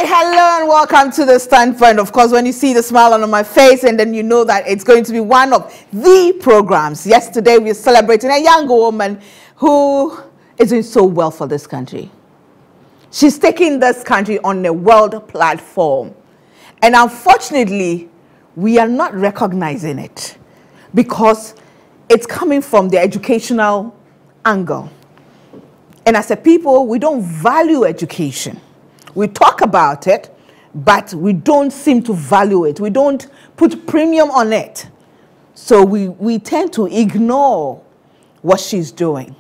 Hi, hello, and welcome to The Standpoint. Of course, when you see the smile on my face, and then you know that it's going to be one of the programs. Yesterday, we were celebrating a young woman who is doing so well for this country. She's taking this country on a world platform. And unfortunately, we are not recognizing it because it's coming from the educational angle. And as a people, we don't value education. We talk about it, but we don't seem to value it. We don't put premium on it. So we tend to ignore what she's doing.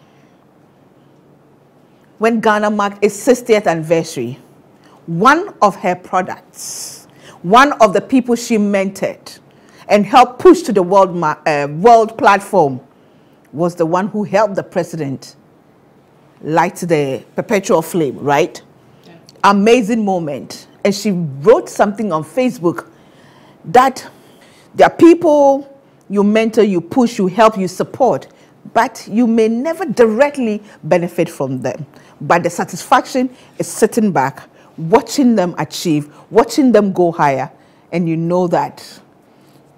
When Ghana marked its 60th anniversary, one of her products, one of the people she mentored and helped push to the world platform was the one who helped the president light the perpetual flame, right? Yeah. Amazing moment. And she wrote something on Facebook that there are people you mentor, you push, you help, you support, but you may never directly benefit from them. But the satisfaction is sitting back, watching them achieve, watching them go higher, and you know that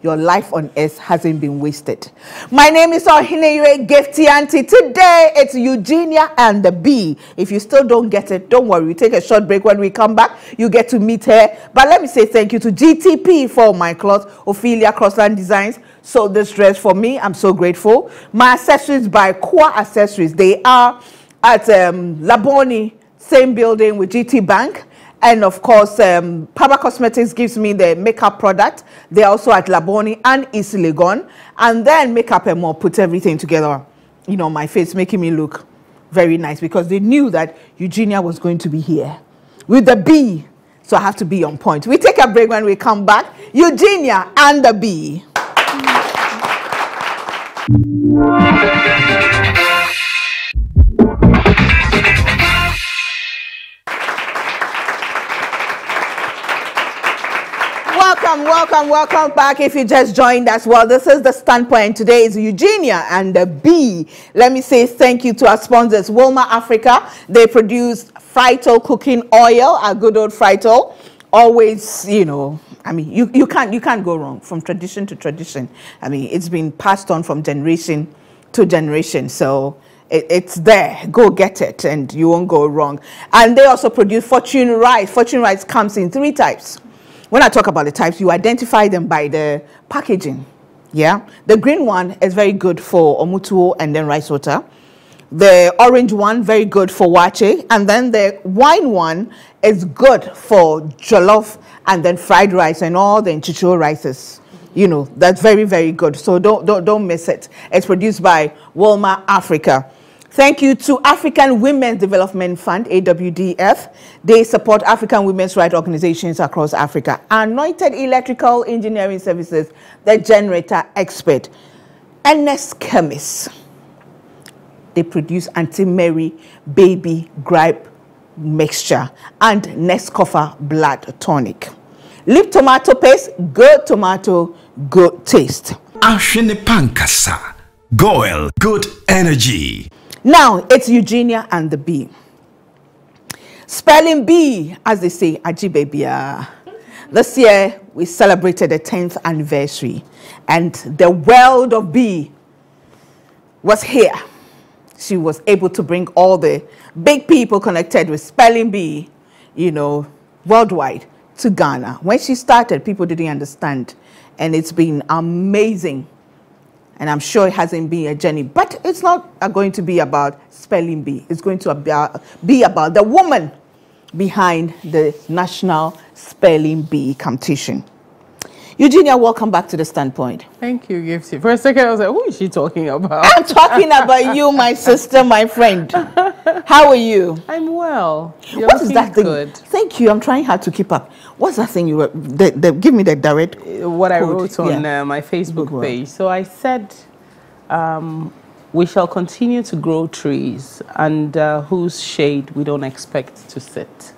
your life on earth hasn't been wasted. My name is Gifty Auntie. Today, it's Eugenia and the Bee. If you still don't get it, don't worry. We take a short break. When we come back, you get to meet her. But let me say thank you to GTP for my clothes, Ophelia Crossland Designs. So this dress for me, I'm so grateful. My accessories by Qua Accessories. They are at Laboni, same building with GT Bank. And of course, Papa Cosmetics gives me the makeup product. They're also at Laboni and East Legon. And then Makeup and More put everything together, you know, my face, making me look very nice because they knew that Eugenia was going to be here with the Bee. So I have to be on point. We take a break. When we come back, Eugenia and the Bee. Welcome back. If you just joined us, well, this is The Standpoint. Today is Eugenia and the Bee. Let me say thank you to our sponsors, Wilma Africa. They produce Frytol cooking oil, our good old Frytol. Always, you know, I mean, you can't go wrong from tradition to tradition. I mean, it's been passed on from generation to generation. So it's there. Go get it and you won't go wrong. And they also produce Fortune Rice. Fortune Rice comes in 3 types. When I talk about the types, you identify them by the packaging. Yeah, the green one is very good for omutuo and then rice water. The orange one, very good for wache. And then the wine one is good for jollof and then fried rice and all the nchicho rices. You know, that's very, very good. So don't miss it. It's produced by Wilma Africa. Thank you to African Women's Development Fund, AWDF. They support African women's rights organizations across Africa. Anointed Electrical Engineering Services, the generator expert. NS Chemists. They produce Auntie Mary Baby Gripe Mixture and Nescofa Blood Tonic. Lip tomato paste, good tomato, good taste. Ashene Pankasa, Goel, good energy. Now, it's Eugenia and the Bee. Spelling bee, as they say, Ajibebia. This year, we celebrated the 10th anniversary, and the world of Bee was here. She was able to bring all the big people connected with spelling bee, you know, worldwide to Ghana. When she started, people didn't understand, and it's been amazing. And I'm sure it hasn't been a journey, but it's not going to be about spelling bee. It's going to be about the woman behind the National Spelling Bee competition. Eugenia, welcome back to The Standpoint. Thank you, Gifty. For a second, I was like, who is she talking about? I'm talking about you, my sister, my friend. How are you? I'm well. You're what is that thing? Good. Thank you. I'm trying hard to keep up. What's that thing you were... give me the direct what I wrote on my Facebook page. So I said, we shall continue to grow trees under whose shade we don't expect to sit.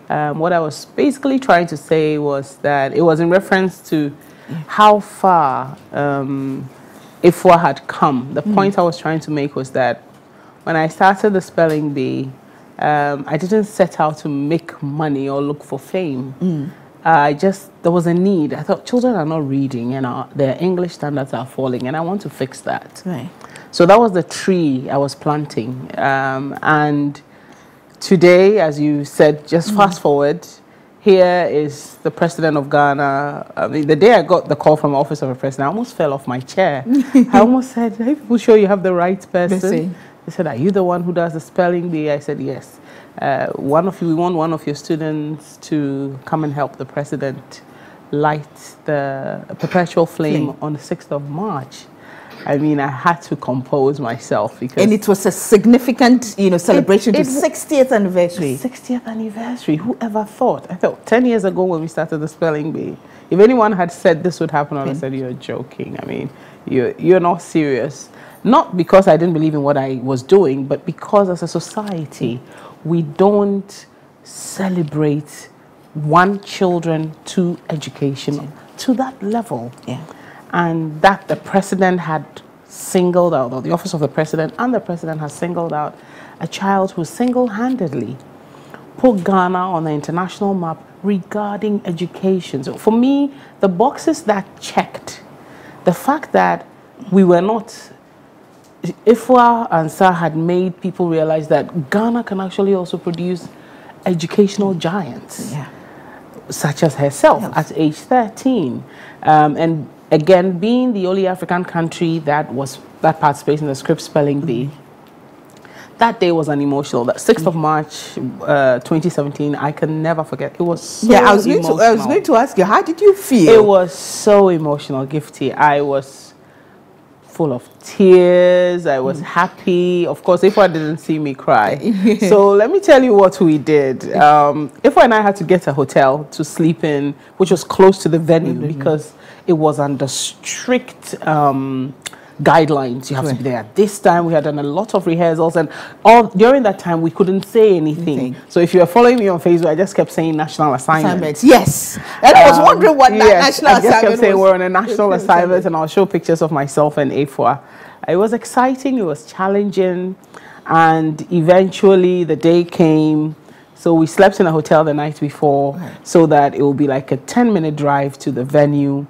What I was basically trying to say was that it was in reference to how far Ifwa had come. The point I was trying to make was that when I started the spelling bee, I didn't set out to make money or look for fame. There was a need. I thought children are not reading, their English standards are falling, and I want to fix that. Right. So that was the tree I was planting. And today, as you said, just fast forward, here is the president of Ghana. I mean, the day I got the call from the office of the president, I almost fell off my chair. I almost said, "Hey, people sure you have the right person?" They said, "Are you the one who does the spelling bee?" I said, "Yes." We want one of your students to come and help the president light the perpetual flame on the 6th of March. I mean, I had to compose myself because... And it was a significant, celebration to 60th anniversary. 60th anniversary. Who ever thought? I thought 10 years ago when we started the spelling bee, if anyone had said this would happen, I would have said, "You're joking. I mean, you're not serious." Not because I didn't believe in what I was doing, but because as a society, we don't celebrate children to education to that level. Yeah. And that the president had singled out, or the office of the president and the president has singled out a child who single-handedly put Ghana on the international map regarding education. So for me, the boxes that checked, the fact that we were not, Ifwa and Sir had made people realize that Ghana can actually also produce educational giants, such as herself at age 13. And again, being the only African country that participated in the script spelling bee, that day was an emotional. That 6th of March, 2017, I can never forget. It was so emotional. I was going to ask you, how did you feel? It was so emotional, Gifty. I was full of tears. I was happy. Of course, Ifwa didn't see me cry. So let me tell you what we did. Ifwa and I had to get a hotel to sleep in, which was close to the venue because it was under strict guidelines. You have to be there at this time. We had done a lot of rehearsals, and during that time we couldn't say anything. So if you are following me on Facebook, I just kept saying national assignment. Yes, and I was wondering what that national assignment was. I just kept saying we're on a national assignment, and I'll show pictures of myself and Ifwa. It was exciting. It was challenging, and eventually the day came. So we slept in a hotel the night before, so that it would be like a 10-minute drive to the venue.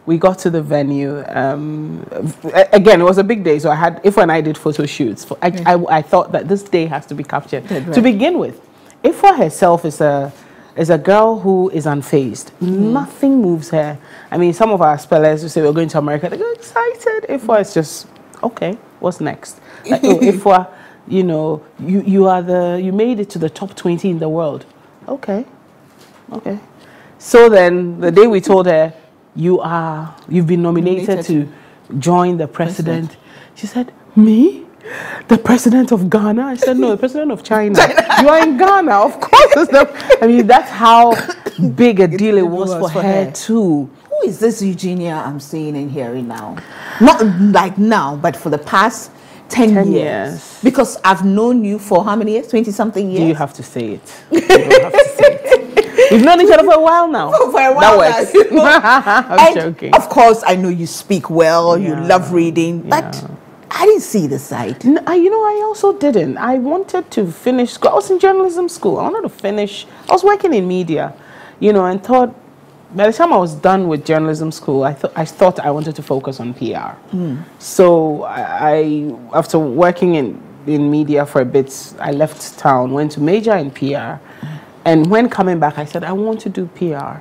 We got to the venue. Again, it was a big day, so Ifwa and I did photo shoots. I thought that this day has to be captured. To begin with, Ifwa herself is a girl who is unfazed. Nothing moves her. I mean, some of our spellers who say we're going to America, they go excited. Ifwa is just, okay, what's next? Like, oh, Ifwa, you made it to the top 20 in the world. Okay. So then the day we told her, you've been nominated to join the president. She said, "Me? The president of Ghana?" I said, "No, the president of China." You are in Ghana, of course. I mean, that's how big a deal it was for her too. Who is this Eugenia I'm seeing and hearing now? Not like now, but for the past 10 years. Because I've known you for how many years? 20-something years? Do you have to say it? You don't have to say it. We've known each other for a while now. For a while that works. I'm joking. Of course, I know you speak well, you love reading, but I didn't see the side. No, I also didn't. I wanted to finish school. I was in journalism school. I wanted to finish. I was working in media, and thought, by the time I was done with journalism school, I thought I wanted to focus on PR. So I after working in media for a bit, I left town, went to major in PR. And when coming back, I said, I want to do PR,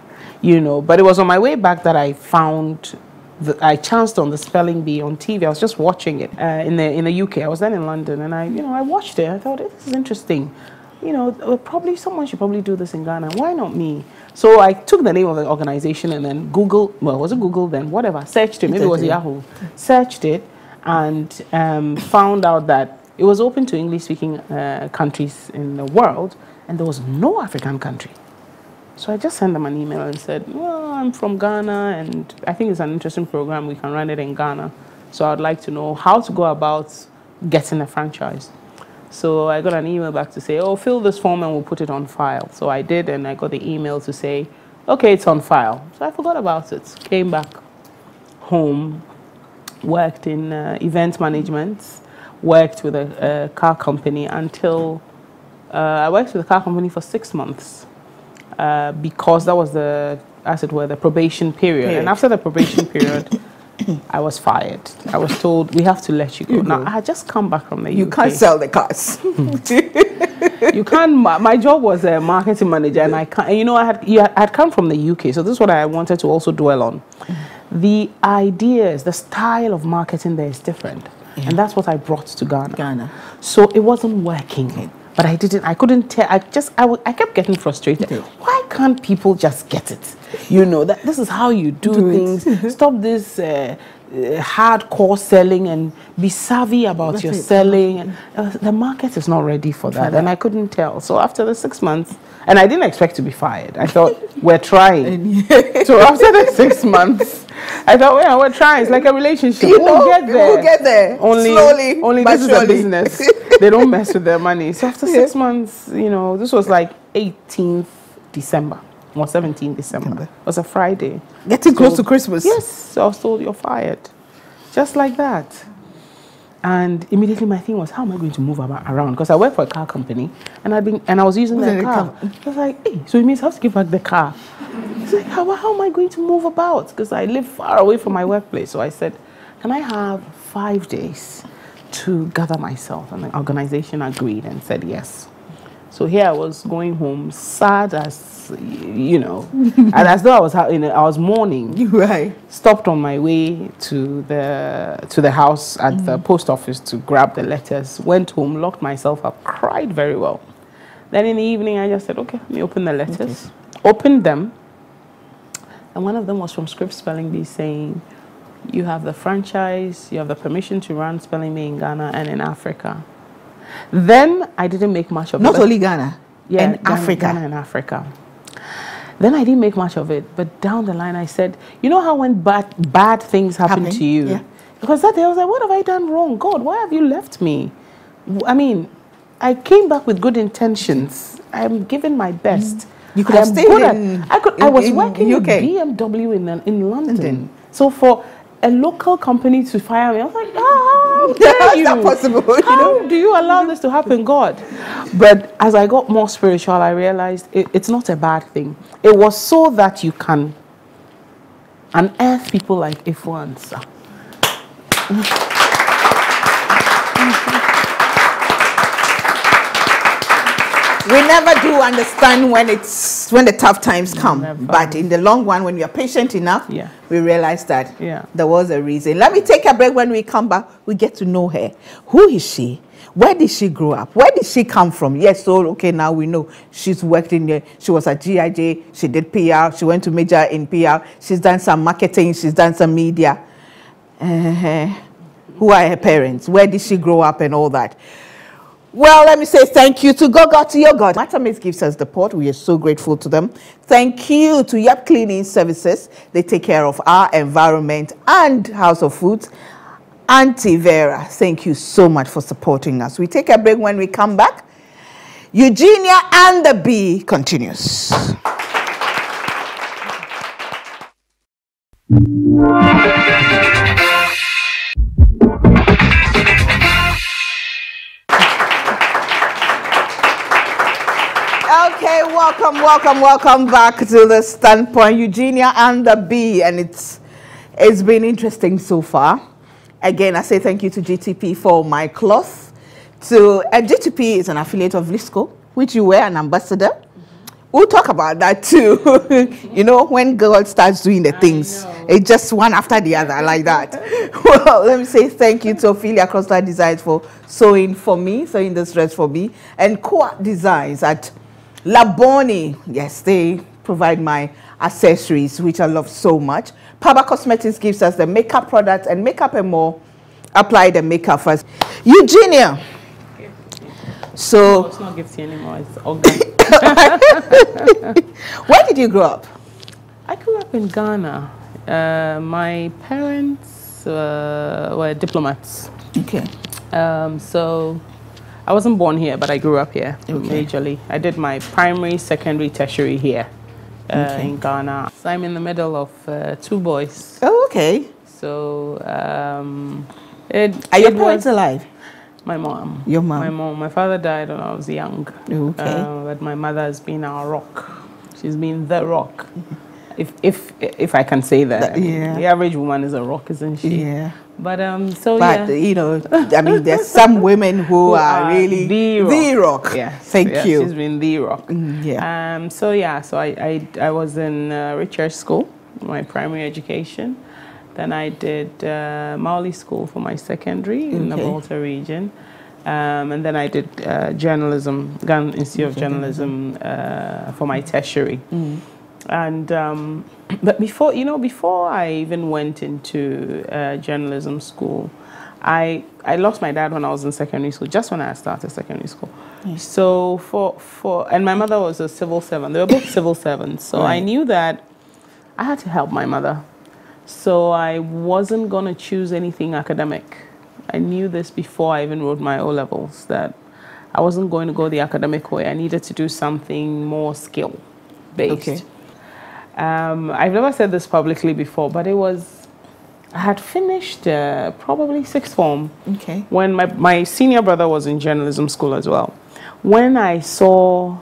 But it was on my way back that I found, I chanced on the spelling bee on TV. I was just watching it in the UK. I was then in London, and I watched it. I thought, this is interesting. Someone should probably do this in Ghana. Why not me? So I took the name of the organization and then Google, well, was it Google then? Whatever, searched it. Maybe it was Yahoo. Searched it and found out that it was open to English-speaking countries in the world. And there was no African country. So I just sent them an email and said, well, I'm from Ghana, and I think it's an interesting program. We can run it in Ghana. So I'd like to know how to go about getting a franchise. So I got an email back to say, oh, fill this form and we'll put it on file. So I did, and I got the email to say, okay, it's on file. So I forgot about it. Came back home, worked in event management, worked with a car company until I worked with the car company for 6 months because that was the, as it were, the probation period. And after the probation period, I was fired. I was told, we have to let you go. Now, I had just come back from the UK. You can't sell the cars. You can't. My job was a marketing manager, and I can't. You know, I had come from the UK, so this is what I wanted to also dwell on. The ideas, the style of marketing there is different, and that's what I brought to Ghana. So it wasn't working, but I couldn't tell. I kept getting frustrated. Why can't people just get it? You know that this is how you do things. Stop this hardcore selling and be savvy about your selling. The market is not ready for that, and I couldn't tell. So after the 6 months, and I didn't expect to be fired. I thought, we're trying. So after the 6 months, I thought, well, we're trying. It's like a relationship. We'll get there. We'll get there. Only this is a business. They don't mess with their money. So after 6 months, you know, this was like 18th December. Or 17th December. It was a Friday. Getting close to Christmas. Yes. So I was told, you're fired. Just like that. And immediately my thing was, how am I going to move around? Because I work for a car company, and I was using their car. I was like, hey, so it means I have to give back the car. It's like, how am I going to move about? Because I live far away from my workplace. So I said, can I have 5 days to gather myself? And the organization agreed and said yes. So here I was going home, sad as, you know, and as though I was mourning. Right. Stopped on my way to the house at the post office to grab the letters. Went home, locked myself up, cried very well. Then in the evening, I just said, okay, let me open the letters. Opened them, and one of them was from Script Spelling Bee saying, you have the franchise, you have the permission to run Spelling Bee in Ghana and in Africa. Then I didn't make much of it. Not only Ghana, yeah, Africa. Ghana and Africa. Then I didn't make much of it, but down the line I said, you know how when bad things happen to you? Yeah. Because that day I was like, what have I done wrong? God, why have you left me? I mean, I came back with good intentions. I'm giving my best. You could have stayed I was working with BMW in London. So for a local company to fire me, I was like, how dare you? How is that possible? How do you allow this to happen, God? But as I got more spiritual, I realized it's not a bad thing. It was so that you can unearth people like Ifuansa. We never do understand when the tough times come, but in the long run, when we are patient enough, we realize that there was a reason. Let me take a break. When we come back, we get to know her. Who is she? Where did she grow up? Where did she come from? Yes, so okay, now we know she's worked in there. She was at GIJ. She did PR. She went to major in PR. She's done some marketing. She's done some media. Who are her parents? Where did she grow up and all that? Well, let me say thank you to to your God. Matamates gives us the port. We are so grateful to them. Thank you to Yap Cleaning Services. They take care of our environment and House of Foods. Auntie Vera, thank you so much for supporting us. We take a break. When we come back, Eugenia and the Bee continues. Okay, welcome back to the Standpoint, Eugenia and the Bee, and it's been interesting so far. Again, I say thank you to GTP for my cloth. GTP is an affiliate of Lisco, which you were an ambassador. We'll talk about that too. You know, when God starts doing the things, it's just one after the other like that. Well, let me say thank you to Ophelia Costa Designs for sewing this dress for me, and Coa Designs at Laboni. Yes, they provide my accessories, which I love so much. Paba Cosmetics gives us the makeup products and makeup and more. Apply the makeup first. Eugenia. So no, it's not Gifty anymore. It's organic. Where did you grow up? I grew up in Ghana. My parents were diplomats. Okay. So I wasn't born here, but I grew up here majorly. I did my primary, secondary, tertiary here in Ghana. So I'm in the middle of 2 boys. Oh, okay. So are your parents alive? My mom. Your mom? My mom. My father died when I was young. Okay. But my mother has been our rock. She's been the rock. If I can say that. Yeah. The average woman is a rock, isn't she? Yeah. But you know, I mean, there's some women who are really the rock. Yes. Thank you. She's been the rock. Yeah. So I was in Richard School, my primary education. Then I did Mauli School for my secondary in the Volta region. And then I did journalism, Ghana Institute of Journalism for my tertiary. And but before I even went into journalism school, I lost my dad when I was in secondary school, just when I started secondary school. So and my mother was a civil servant. They were both civil servants. So I knew that I had to help my mother. So I wasn't going to choose anything academic. I knew this before I even wrote my O-levels, that I wasn't going to go the academic way. I needed to do something more skill-based. Okay. I've never said this publicly before, but I had finished probably sixth form when my senior brother was in journalism school as well. When I saw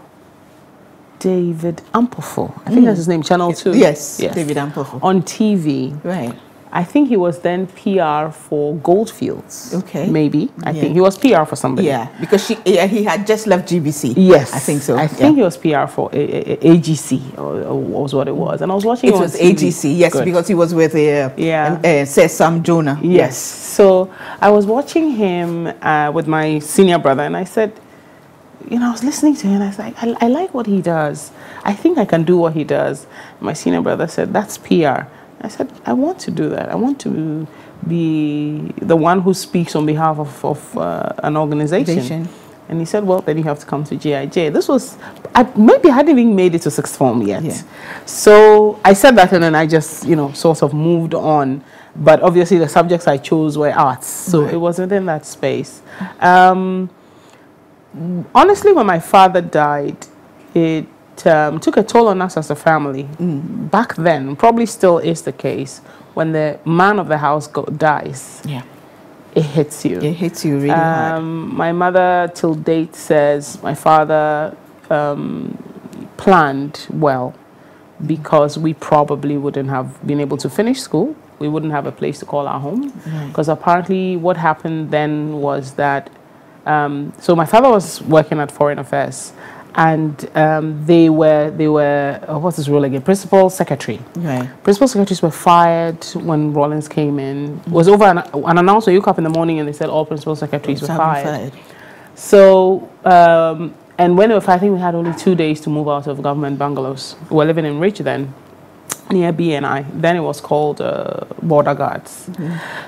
David Ampofo, I think that's his name, Channel 2. Yes, David Ampofo. On TV. Right. I think he was then PR for Goldfields. Okay. Maybe. I think he was PR for somebody. Yeah, because he had just left GBC. Yes. I think so. I think he was PR for AGC, or was what it was. And I was watching it was TV. AGC, yes, because he was with Sir Sam Jonah. Yes. So I was watching him with my senior brother, and I said, you know, I was listening to him, and I was like, I like what he does. I think I can do what he does. My senior brother said, that's PR. I said, I want to do that. I want to be the one who speaks on behalf of an organization. And he said, well, then you have to come to GIJ. This was, maybe I hadn't even made it to sixth form yet. Yeah. So I said that, and then I just, you know, sort of moved on. But obviously the subjects I chose were arts. So it was within that space. Honestly, when my father died, it took a toll on us as a family. Back then, probably still is the case, when the man of the house dies, it hits you. It hits you really hard. My mother, till date, says my father planned well, because we probably wouldn't have been able to finish school. We wouldn't have a place to call our home. Because apparently what happened then was that, so my father was working at Foreign Affairs, and they were what's his role again? Principal secretary. Right. Principal secretaries were fired when Rollins came in. It was over an announcement. You woke up in the morning and they said all principal secretaries were fired. So and when they were fired, I think we had only 2 days to move out of government bungalows. We were living in Rich then, near BNI. Then it was called Border Guards.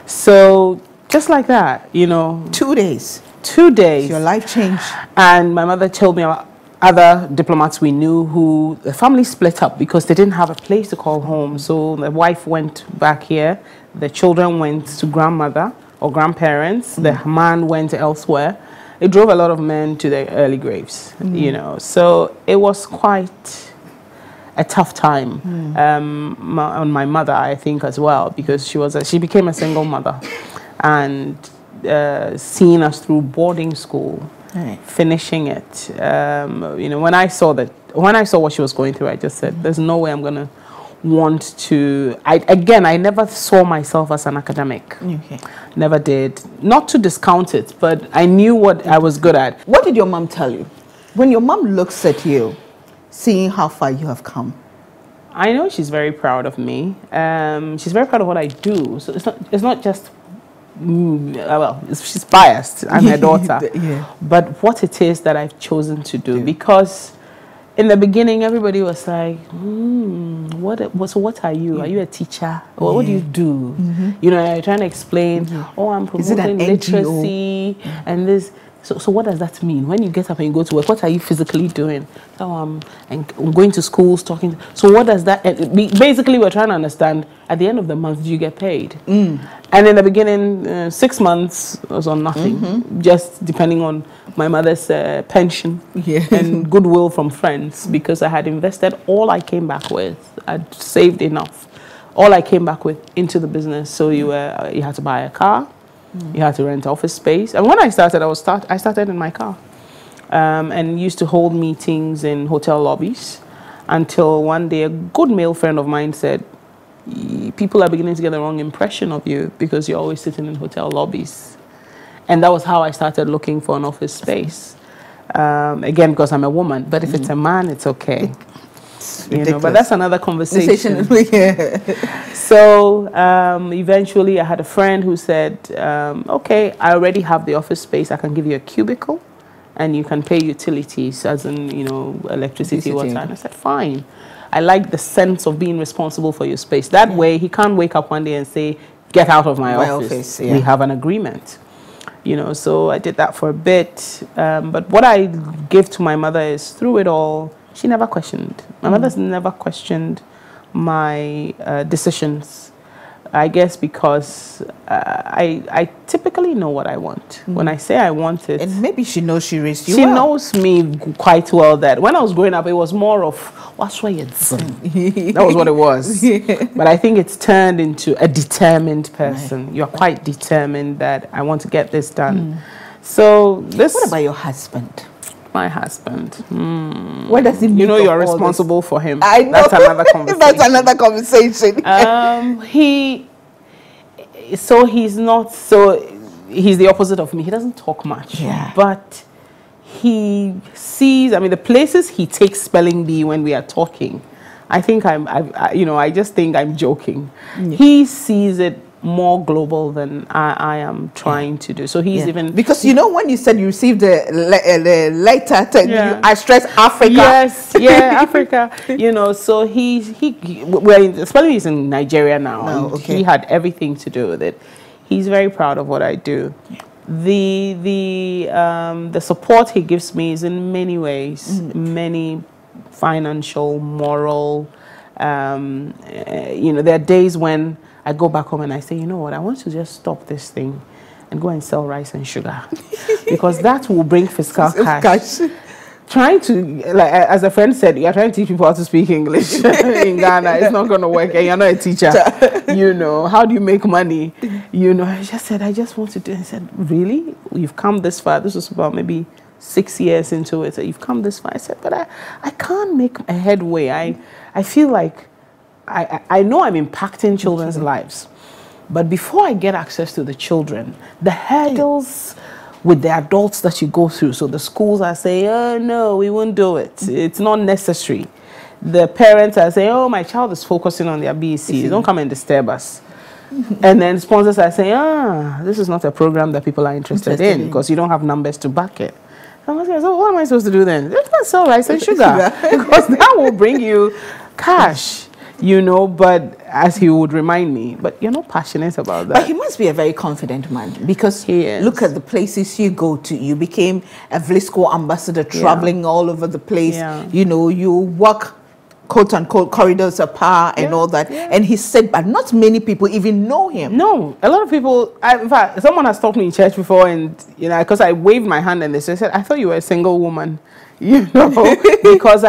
So just like that, you know. 2 days. 2 days. Your life changed. And my mother told me about other diplomats we knew who the family split up because they didn't have a place to call home. So the wife went back here, the children went to grandmother or grandparents, the man went elsewhere. It drove a lot of men to their early graves, you know. So it was quite a tough time on my mother, I think, as well, because she became a single mother, and seeing us through boarding school. Finishing it, you know, when I saw what she was going through, I just said, "There's no way I'm gonna want to." I never saw myself as an academic. Never did. Not to discount it, but I knew what I was good at. What did your mom tell you when your mom looks at you, seeing how far you have come? I know she's very proud of me. She's very proud of what I do. So it's not just. Well, she's biased. I'm her daughter. But what it is that I've chosen to do, because in the beginning everybody was like, so what are you? Are you a teacher? Or what do you do? You know, I'm trying to explain, I'm promoting literacy and this. So what does that mean? When you get up and you go to work, what are you physically doing? And going to schools, talking. So what does that... Basically, we're trying to understand, at the end of the month, do you get paid? And in the beginning, 6 months was on nothing, just depending on my mother's pension and goodwill from friends, because I had invested all I came back with. I'd saved enough. All I came back with into the business. So you had to buy a car. You had to rent office space. And when I started, I started in my car, and used to hold meetings in hotel lobbies until one day a good male friend of mine said, people are beginning to get the wrong impression of you because you're always sitting in hotel lobbies. And that was how I started looking for an office space. Again, because I'm a woman, but if it's a man, it's okay. But that's another conversation. So eventually I had a friend who said, okay, I already have the office space. I can give you a cubicle and you can pay utilities, as in, electricity, water. And I said, fine. I like the sense of being responsible for your space. That way he can't wake up one day and say, get out of my office. We have an agreement. So I did that for a bit. But what I give to my mother is, through it all, she never questioned. My mother's never questioned my decisions. I guess because I typically know what I want. When I say I want it... And maybe she knows she raised you well. She knows me quite well that when I was growing up, it was more of, what's why it's... That was what it was. But I think it's turned into a determined person. Right. You're quite determined that I want to get this done. So this... What about your husband? My husband. What does he mean? You're responsible for him. I know. That's another conversation. That's another conversation. He's the opposite of me. He doesn't talk much. Yeah. But he sees, the places he takes spelling bee when we are talking, I think I just think I'm joking. Yeah. He sees it more global than I am trying to do. So he's even... Because, when you said you received the letter, I stress Africa. Yes, Africa. So spelling is in Nigeria now. He had everything to do with it. He's very proud of what I do. The support he gives me is in many ways, many financial, moral. There are days when I go back home and I say, you know what, I want to just stop this thing and go and sell rice and sugar because that will bring fiscal cash. Trying to, as a friend said, you're trying to teach people how to speak English in Ghana. It's not going to work and you're not a teacher. How do you make money? I just said, I just want to do it. I said, really? You've come this far? This was about maybe 6 years into it. So you've come this far. I said, but I can't make a headway. I feel like I know I'm impacting children's lives, but before I get access to the children, the hurdles with the adults that you go through. So the schools are saying, oh no, we won't do it. It's not necessary. The parents are saying, oh, my child is focusing on their BECs. Don't come and disturb us. And then sponsors are saying, this is not a program that people are interested in because you don't have numbers to back it. I'm like, so what am I supposed to do then? Let's sell rice and sugar because that will bring you cash. But as he would remind me, but you're not passionate about that. But he must be a very confident man because look at the places you go to. You became a Vlisco ambassador, traveling all over the place. Yeah. You walk, quote unquote, corridors of power and all that. Yeah. And he said, but not many people even know him. No, a lot of people, in fact, someone has stopped me in church before and, because I waved my hand and they said, I thought you were a single woman, because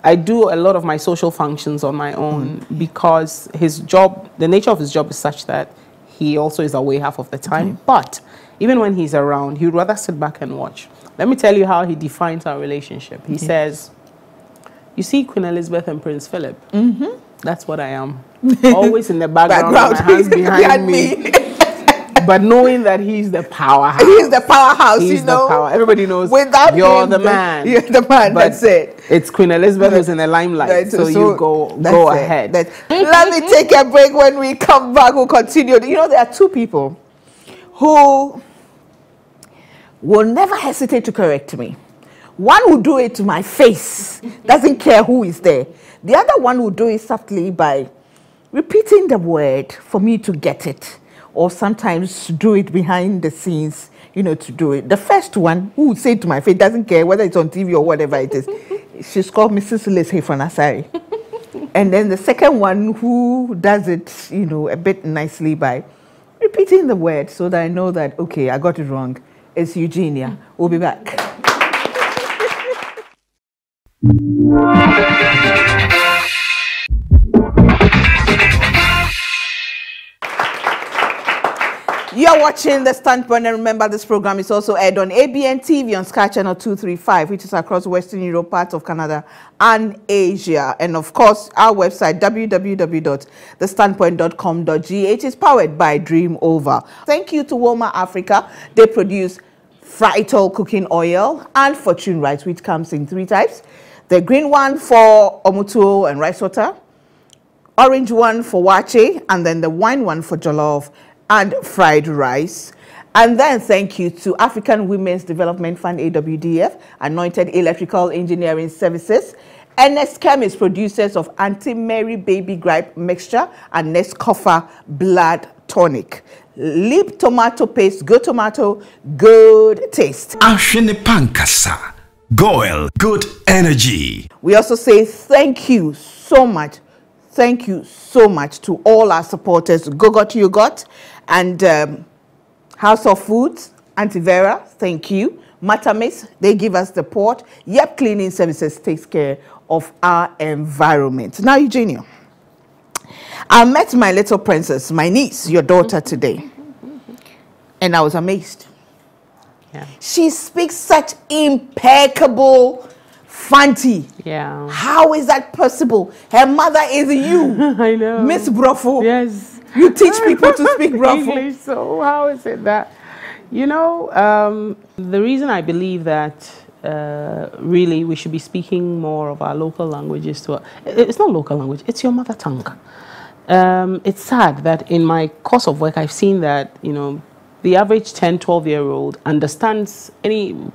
I do a lot of my social functions on my own because his job, the nature of his job is such that he also is away half of the time. But even when he's around, he'd rather sit back and watch. Let me tell you how he defines our relationship. He says, you see Queen Elizabeth and Prince Philip? That's what I am. Always in the background. With my hands behind me. But knowing that he's the powerhouse. He's the powerhouse, he's the power. Everybody knows without you're him, the man. You're the man, but that's it. It's Queen Elizabeth who's in the limelight, so you go ahead. Let me take a break. When we come back, we'll continue. There are two people who will never hesitate to correct me. One will do it to my face, doesn't care who is there. The other one will do it subtly by repeating the word for me to get it. Or sometimes do it behind the scenes, to do it. The first one, who would say it to my face, doesn't care whether it's on TV or whatever it is. She's called Mrs. Leslie from Asari. And then the second one, who does it, a bit nicely by repeating the word so that I know that, okay, I got it wrong, is Eugenia. We'll be back. You're are watching The Standpoint, and remember this program is also aired on ABN TV on Sky Channel 235, which is across Western Europe, parts of Canada and Asia. And of course, our website, www.thestandpoint.com.gh, is powered by Dream Over. Thank you to Walmart Africa. They produce Frytol cooking oil and Fortune rice, which comes in 3 types. The green one for omutuo and rice water, orange one for wache, and then the wine one for jollof and fried rice. And then thank you to African Women's Development Fund, AWDF, Anointed Electrical Engineering Services, NS Chemist, producers of Anti-Mary Baby Gripe Mixture and Nescofa Blood Tonic. Leap Tomato Paste, good tomato, good taste. Ashene Pankasa, Goel, good energy. We also say thank you so much. Thank you so much to all our supporters, Gogot You Got, and House of Foods, Auntie Vera, thank you. Matamis, they give us the port. Yep Cleaning Services takes care of our environment. Now, Eugenia, I met my little princess, my niece, your daughter, today, and I was amazed. Yeah. She speaks such impeccable Fanti. Yeah. How is that possible? Her mother is you. I know. Miss Brofo. Yes. You teach people to speak Brofo. English, so how is it that, you know, the reason I believe that really we should be speaking more of our local languages to it's not local language, it's your mother tongue. It's sad that in my course of work, I've seen that, you know, the average 10, 12-year-old understands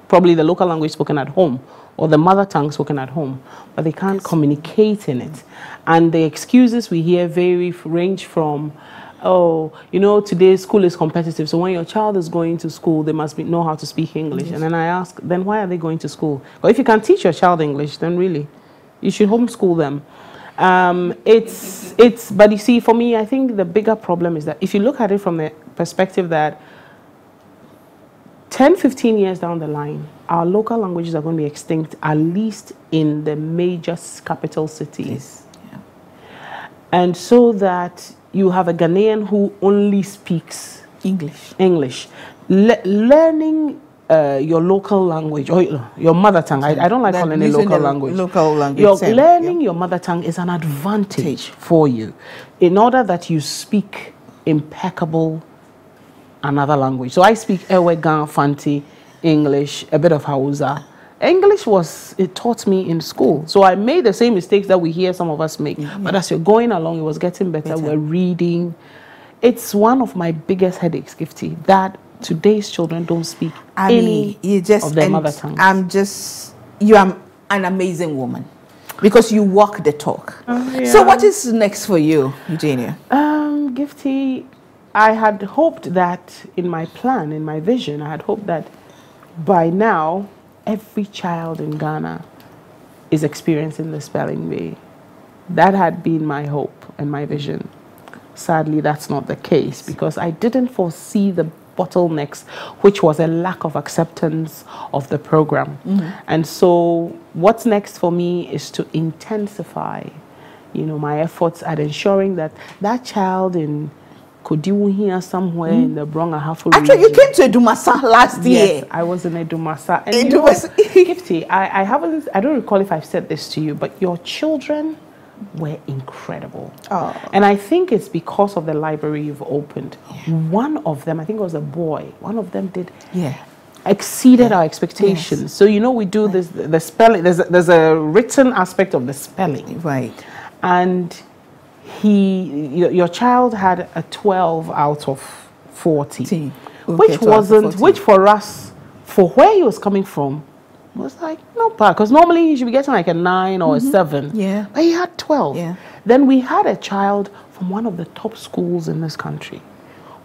probably the local language spoken at home or the mother tongue spoken at home, but they can't communicate in it. And the excuses we hear range from, oh, you know, today's school is competitive, so when your child is going to school, they must know how to speak English. Yes. And then I ask, then why are they going to school? Well, if you can teach your child English, then really, you should homeschool them. But you see, for me, I think the bigger problem is that if you look at it from the perspective that 10, 15 years down the line, our local languages are going to be extinct, at least in the major capital cities. Yes. Yeah. And so that you have a Ghanaian who only speaks English. Learning your local language, or your mother tongue, I don't like calling it local language. Learning your mother tongue is an advantage for you in order that you speak impeccable another language. So I speak Ewegan, Fanti, English, a bit of Hausa. English it taught me in school. So I made the same mistakes that we hear some of us make. Mm-hmm. But as you're going along, it was getting better. We're reading. It's one of my biggest headaches, Gifty, that today's children don't speak any of their mother tongue. You are an amazing woman because you walk the talk. Yeah. So what is next for you, Eugenia? Gifty, I had hoped that in my plan, in my vision, I had hoped that by now, every child in Ghana is experiencing the spelling bee. That had been my hope and my vision. Sadly, that's not the case because I didn't foresee the bottlenecks, which was a lack of acceptance of the program. Mm-hmm. And so what's next for me is to intensify, you know, my efforts at ensuring that that child in Kodiwu here somewhere in the Bronga-Hafo region. Actually, you came to Edumasa last year. Yes, I was in Edumasa. And you know, Gifty, I don't recall if I've said this to you, but your children were incredible. Oh. And I think it's because of the library you've opened. Yeah. One of them, I think it was a boy, one of them exceeded our expectations. Yes. So, you know, we do the spelling, there's a written aspect of the spelling. Right. And your child had a 12 out of 40, which for us, for where he was coming from, was like no bad, because normally he should be getting like a 9 or a 7. Yeah, but he had 12. Yeah. Then we had a child from one of the top schools in this country,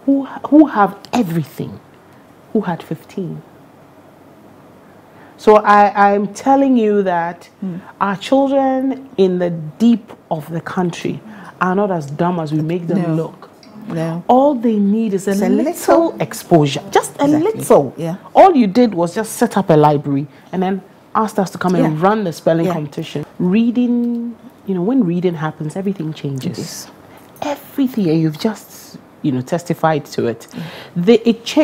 who have everything, who had 15. So I'm telling you that our children in the deep of the country are not as dumb as we make them look. No. All they need is a little exposure. Just a little. Yeah. All you did was just set up a library and then asked us to come and run the spelling competition. Reading, you know, when reading happens, everything changes. Everything. And testified to it.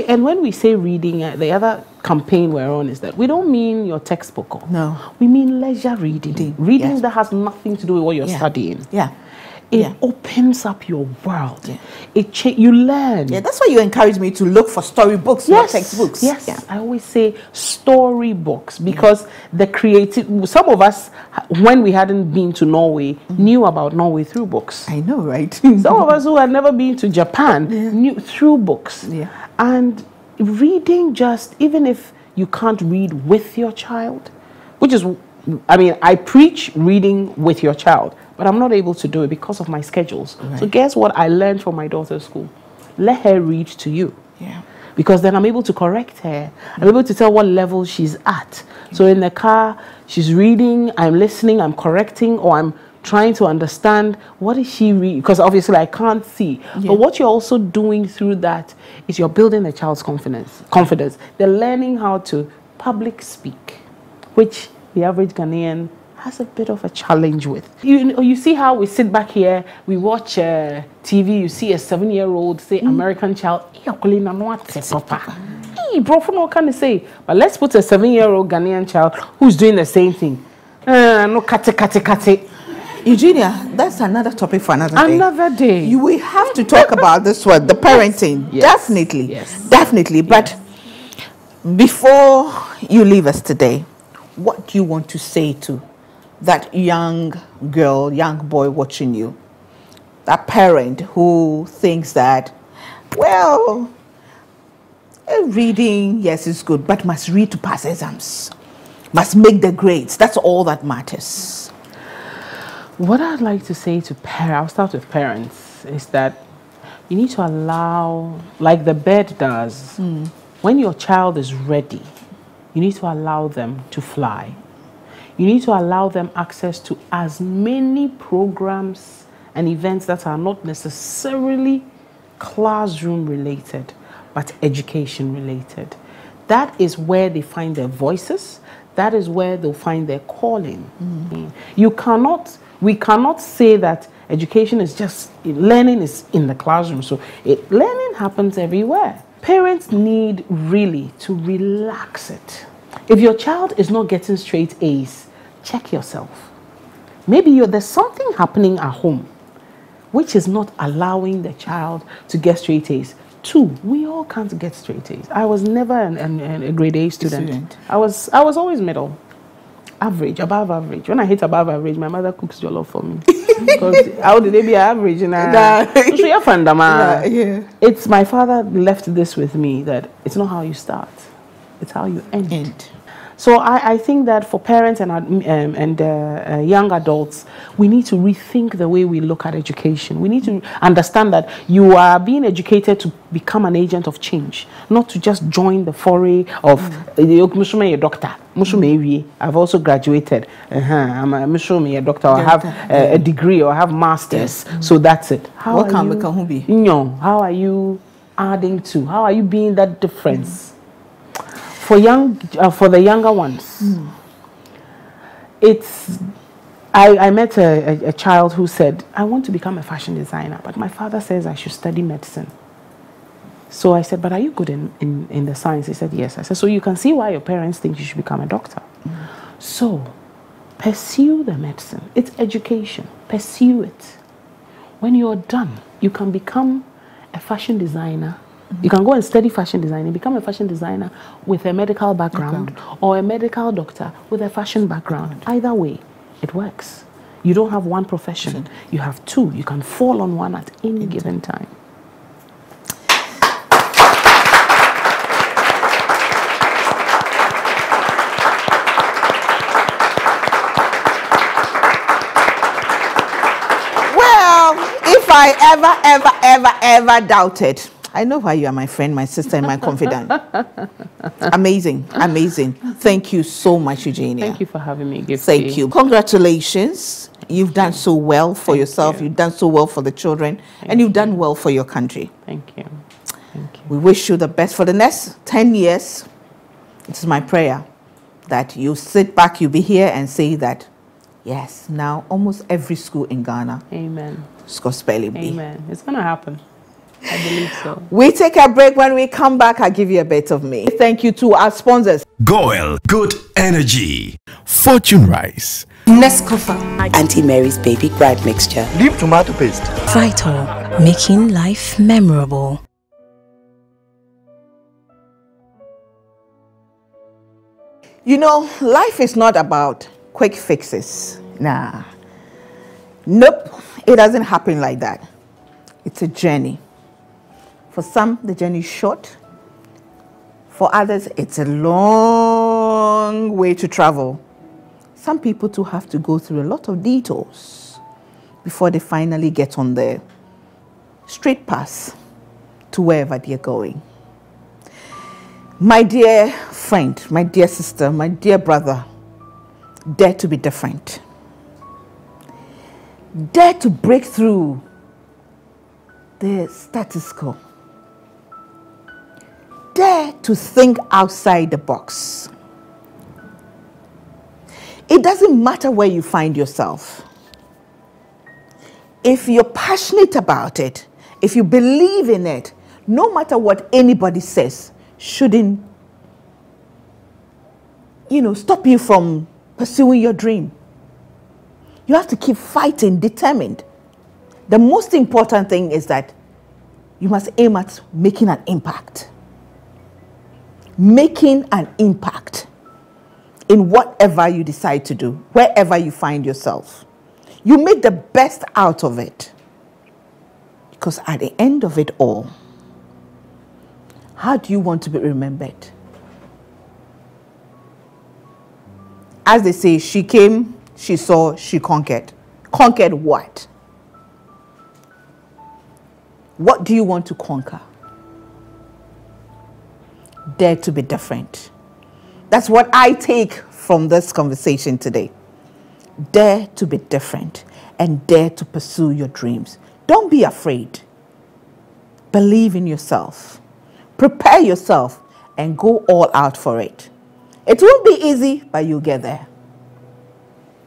And when we say reading, the other campaign we're on is that we don't mean your textbook. No. We mean leisure reading. Reading that has nothing to do with what you're studying. Yeah. It opens up your world. You learn. Yeah, that's why you encourage me to look for storybooks, not textbooks. Yes, I always say storybooks because the creative. Some of us, when we hadn't been to Norway, knew about Norway through books. I know, right? Some of us who had never been to Japan knew through books. Yeah. And reading, even if you can't read with your child, which is, I preach reading with your child. But I'm not able to do it because of my schedules. Right. So guess what I learned from my daughter's school? Let her read to you. Yeah. Because then I'm able to correct her. I'm able to tell what level she's at. So in the car, she's reading, I'm listening, I'm correcting, or I'm trying to understand what is she reading. Because obviously I can't see. Yeah. But what you're also doing through that is you're building the child's confidence. They're learning how to public speak, which the average Ghanaian has a bit of a challenge with. You see how we sit back here, we watch TV, you see a 7-year-old, say, American child, but let's put a 7-year-old Ghanaian child who's doing the same thing. No kate. Eugenia, that's another topic for another day. Another day. We have to talk about this one, the parenting. Yes. Definitely. Yes. Definitely. But before you leave us today, what do you want to say to that young girl, young boy watching you, that parent who thinks that, well, reading, yes, is good, but must read to pass exams, must make the grades. That's all that matters. What I'd like to say to parents, I'll start with parents, is that you need to allow, like the bird does, when your child is ready, you need to allow them to fly. You need to allow them access to as many programs and events that are not necessarily classroom related, but education related. That is where they find their voices. That is where they'll find their calling. We cannot say that education is just, learning is in the classroom. So learning happens everywhere. Parents need really to relax it. If your child is not getting straight A's, check yourself. Maybe there's something happening at home which is not allowing the child to get straight A's. 2, we all can't get straight A's. I was never a grade A student. I was always middle, average, above average. When I hit above average, my mother cooks jollof for me. Because how did they be average? It's my father left this with me, that it's not how you start, it's how you end. So I think that for parents and young adults, we need to rethink the way we look at education. We need to understand that you are being educated to become an agent of change, not to just join the foray of a doctor. I've also graduated. I'm a doctor. I have a degree or I have masters. So that's it. How are you adding to? How are you being that difference? For the younger ones, I met a child who said, I want to become a fashion designer, but my father says I should study medicine. So I said, but are you good in the science? He said, yes. I said, so you can see why your parents think you should become a doctor. So pursue the medicine. It's education. Pursue it. When you're done, you can become a fashion designer. You can go and study fashion designing, become a fashion designer with a medical background, or a medical doctor with a fashion background. Either way, it works. You don't have one profession. You have 2. You can fall on one at any given time. Well, if I ever doubted, I know why you are my friend, my sister, and my confidant. Amazing, amazing. Thank you so much, Eugenia. Thank you for having me, Gifty. Thank you. Congratulations. You've done so well for yourself. You've done so well for the children. And you've done well for your country. Thank you. Thank you. We wish you the best for the next 10 years. It's my prayer that you sit back, you be here and say that, yes, now almost every school in Ghana. Amen. Scott Spelling. Amen. It's going to happen. I believe so. We take a break. When we come back, I'll give you a bit of me. Thank you to our sponsors. Goel, good energy. Fortune Rice. Nescofa. Auntie Mary's Baby Grind Mixture. Leaf tomato paste. Vital, making life memorable. You know, life is not about quick fixes. Nah. Nope. It doesn't happen like that. It's a journey. For some, the journey is short. For others, it's a long way to travel. Some people too have to go through a lot of detours before they finally get on the straight path to wherever they're going. My dear friend, my dear sister, my dear brother, dare to be different. Dare to break through the status quo. Dare to think outside the box. It doesn't matter where you find yourself. If you're passionate about it, if you believe in it, no matter what anybody says, shouldn't, stop you from pursuing your dream. You have to keep fighting, determined. The most important thing is that you must aim at making an impact. Making an impact in whatever you decide to do, wherever you find yourself. You make the best out of it. Because at the end of it all, how do you want to be remembered? As they say, she came, she saw, she conquered. Conquered what? What do you want to conquer? Dare to be different. That's what I take from this conversation today. Dare to be different and dare to pursue your dreams. Don't be afraid. Believe in yourself. Prepare yourself and go all out for it. It won't be easy, but you'll get there.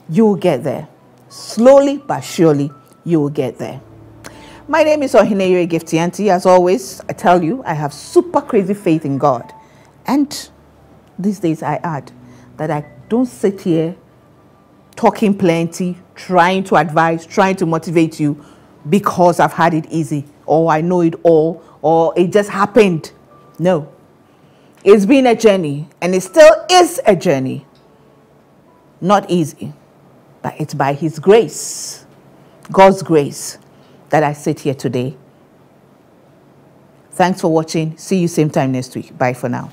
You'll get there. Slowly but surely, you will get there. My name is Eugenia Gifty, Auntie. As always, I tell you, I have super crazy faith in God. And these days I add that I don't sit here talking plenty, trying to advise, trying to motivate you because I've had it easy, or I know it all, or it just happened. No. It's been a journey, and it still is a journey. Not easy, but it's by His grace, God's grace, that I sit here today. Thanks for watching. See you same time next week. Bye for now.